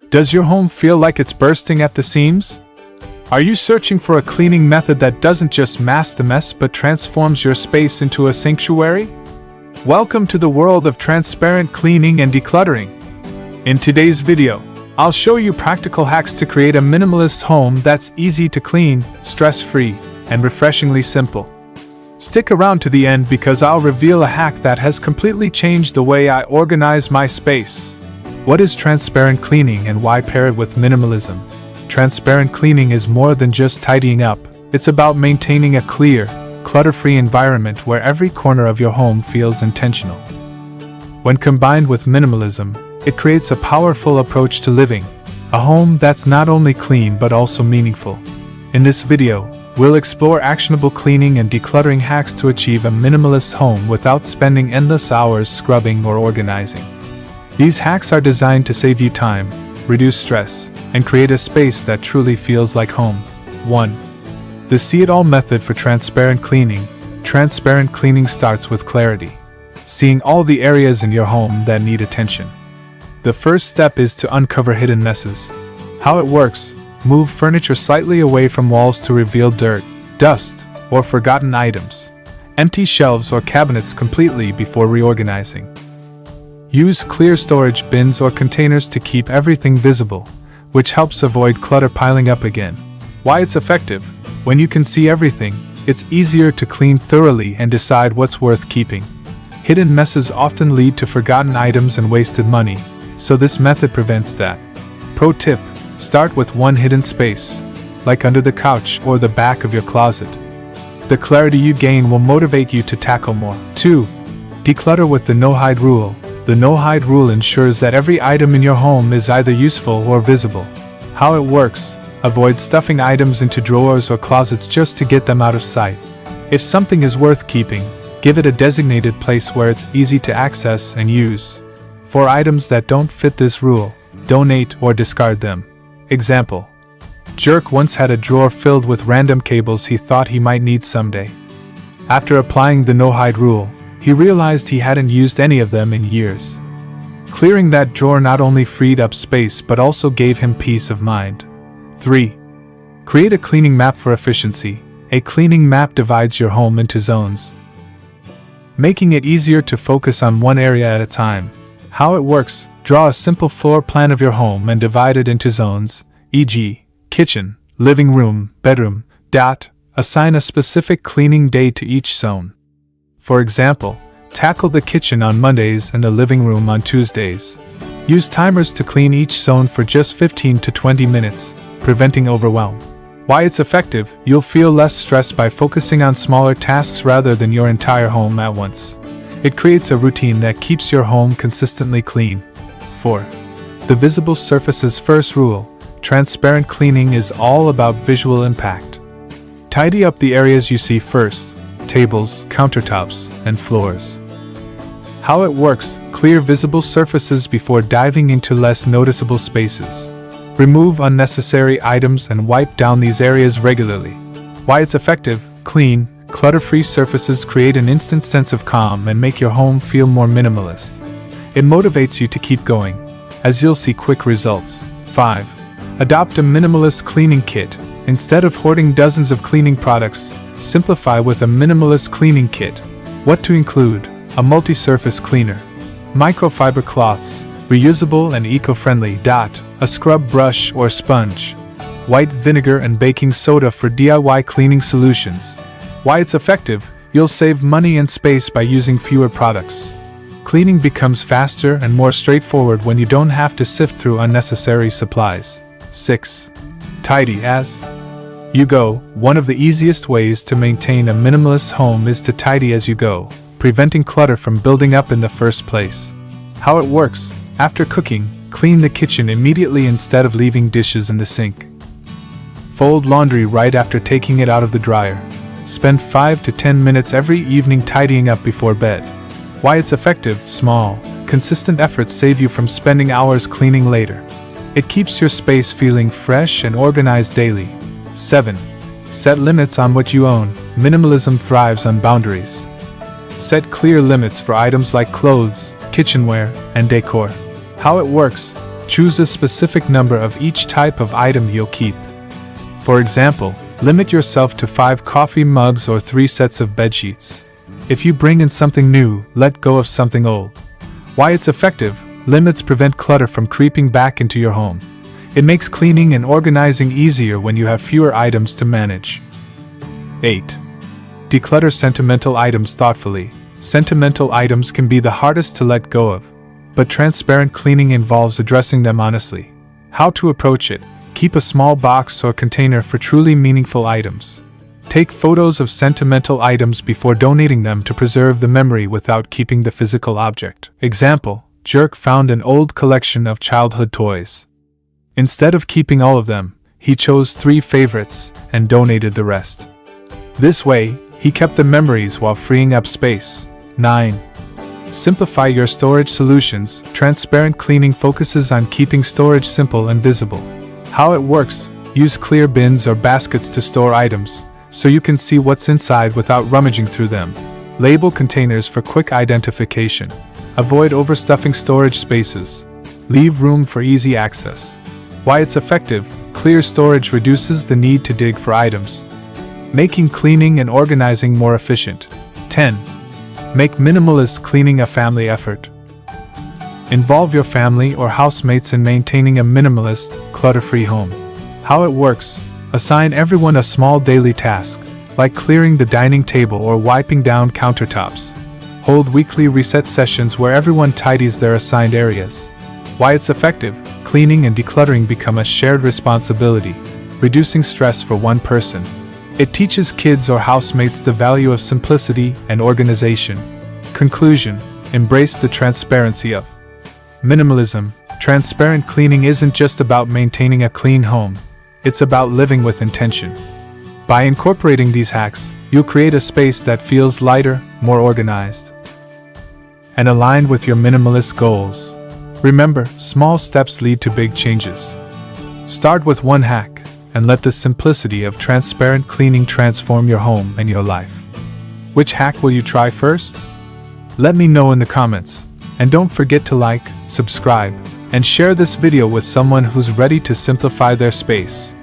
Does your home feel like it's bursting at the seams? Are you searching for a cleaning method that doesn't just mask the mess but transforms your space into a sanctuary? Welcome to the world of transparent cleaning and decluttering. In today's video, I'll show you practical hacks to create a minimalist home that's easy to clean, stress-free, and refreshingly simple. Stick around to the end because I'll reveal a hack that has completely changed the way I organize my space. What is transparent cleaning and why pair it with minimalism? Transparent cleaning is more than just tidying up. It's about maintaining a clear, clutter-free environment where every corner of your home feels intentional. When combined with minimalism, it creates a powerful approach to living, a home that's not only clean but also meaningful. In this video, we'll explore actionable cleaning and decluttering hacks to achieve a minimalist home without spending endless hours scrubbing or organizing. These hacks are designed to save you time, reduce stress, and create a space that truly feels like home. 1. The See-It-All method for transparent cleaning. Transparent cleaning starts with clarity, seeing all the areas in your home that need attention. The first step is to uncover hidden messes. How it works: move furniture slightly away from walls to reveal dirt, dust, or forgotten items. Empty shelves or cabinets completely before reorganizing. Use clear storage bins or containers to keep everything visible, which helps avoid clutter piling up again. Why it's effective: when you can see everything, it's easier to clean thoroughly and decide what's worth keeping. Hidden messes often lead to forgotten items and wasted money, so this method prevents that. Pro tip: start with one hidden space, like under the couch or the back of your closet. The clarity you gain will motivate you to tackle more. 2. Declutter with the no-hide rule. The no-hide rule ensures that every item in your home is either useful or visible. How it works: avoid stuffing items into drawers or closets just to get them out of sight. If something is worth keeping, give it a designated place where it's easy to access and use. For items that don't fit this rule, donate or discard them. Example: Jerk once had a drawer filled with random cables he thought he might need someday. After applying the no-hide rule, he realized he hadn't used any of them in years. Clearing that drawer not only freed up space but also gave him peace of mind. 3. Create a cleaning map for efficiency. A cleaning map divides your home into zones, making it easier to focus on one area at a time. How it works: draw a simple floor plan of your home and divide it into zones, e.g., kitchen, living room, bedroom. Assign a specific cleaning day to each zone. For example, tackle the kitchen on Mondays and the living room on Tuesdays. Use timers to clean each zone for just 15 to 20 minutes, preventing overwhelm. Why it's effective: you'll feel less stressed by focusing on smaller tasks rather than your entire home at once. It creates a routine that keeps your home consistently clean. 4. The visible surfaces first rule. Transparent cleaning is all about visual impact. Tidy up the areas you see first: tables, countertops, and floors. How it works: clear visible surfaces before diving into less noticeable spaces. Remove unnecessary items and wipe down these areas regularly. Why it's effective: clean, clutter-free surfaces create an instant sense of calm and make your home feel more minimalist. It motivates you to keep going, as you'll see quick results. 5. Adopt a minimalist cleaning kit. Instead of hoarding dozens of cleaning products, simplify with a minimalist cleaning kit. What to include: a multi-surface cleaner, microfiber cloths, reusable and eco-friendly. A scrub brush or sponge, white vinegar and baking soda for DIY cleaning solutions. Why it's effective: you'll save money and space by using fewer products. Cleaning becomes faster and more straightforward when you don't have to sift through unnecessary supplies. 6. Tidy as you go. One of the easiest ways to maintain a minimalist home is to tidy as you go, preventing clutter from building up in the first place. How it works: after cooking, clean the kitchen immediately instead of leaving dishes in the sink. Fold laundry right after taking it out of the dryer. Spend 5 to 10 minutes every evening tidying up before bed. Why it's effective: small, consistent efforts save you from spending hours cleaning later. It keeps your space feeling fresh and organized daily. 7. Set limits on what you own. Minimalism thrives on boundaries. Set clear limits for items like clothes, kitchenware, and decor. How it works: Choose a specific number of each type of item you'll keep. For example, limit yourself to 5 coffee mugs or 3 sets of bedsheets. If you bring in something new, let go of something old. Why it's effective: limits prevent clutter from creeping back into your home. It makes cleaning and organizing easier when you have fewer items to manage. 8. Declutter sentimental items thoughtfully. Sentimental items can be the hardest to let go of, but transparent cleaning involves addressing them honestly. How to approach it: keep a small box or container for truly meaningful items. Take photos of sentimental items before donating them to preserve the memory without keeping the physical object. Example: Jerk found an old collection of childhood toys. Instead of keeping all of them, he chose 3 favorites and donated the rest. This way, he kept the memories while freeing up space. 9. Simplify your storage solutions. Transparent cleaning focuses on keeping storage simple and visible. How it works: use clear bins or baskets to store items, so you can see what's inside without rummaging through them. Label containers for quick identification. Avoid overstuffing storage spaces. Leave room for easy access. Why it's effective: clear storage reduces the need to dig for items, making cleaning and organizing more efficient. 10. Make minimalist cleaning a family effort. Involve your family or housemates in maintaining a minimalist, clutter-free home. How it works: assign everyone a small daily task, like clearing the dining table or wiping down countertops. Hold weekly reset sessions where everyone tidies their assigned areas. Why it's effective: cleaning and decluttering become a shared responsibility, reducing stress for one person. It teaches kids or housemates the value of simplicity and organization. Conclusion: embrace the transparency of minimalism. Transparent cleaning isn't just about maintaining a clean home, it's about living with intention. By incorporating these hacks, you'll create a space that feels lighter, more organized, and aligned with your minimalist goals. Remember, small steps lead to big changes. Start with one hack, and let the simplicity of transparent cleaning transform your home and your life. Which hack will you try first? Let me know in the comments. And don't forget to like, subscribe, and share this video with someone who's ready to simplify their space.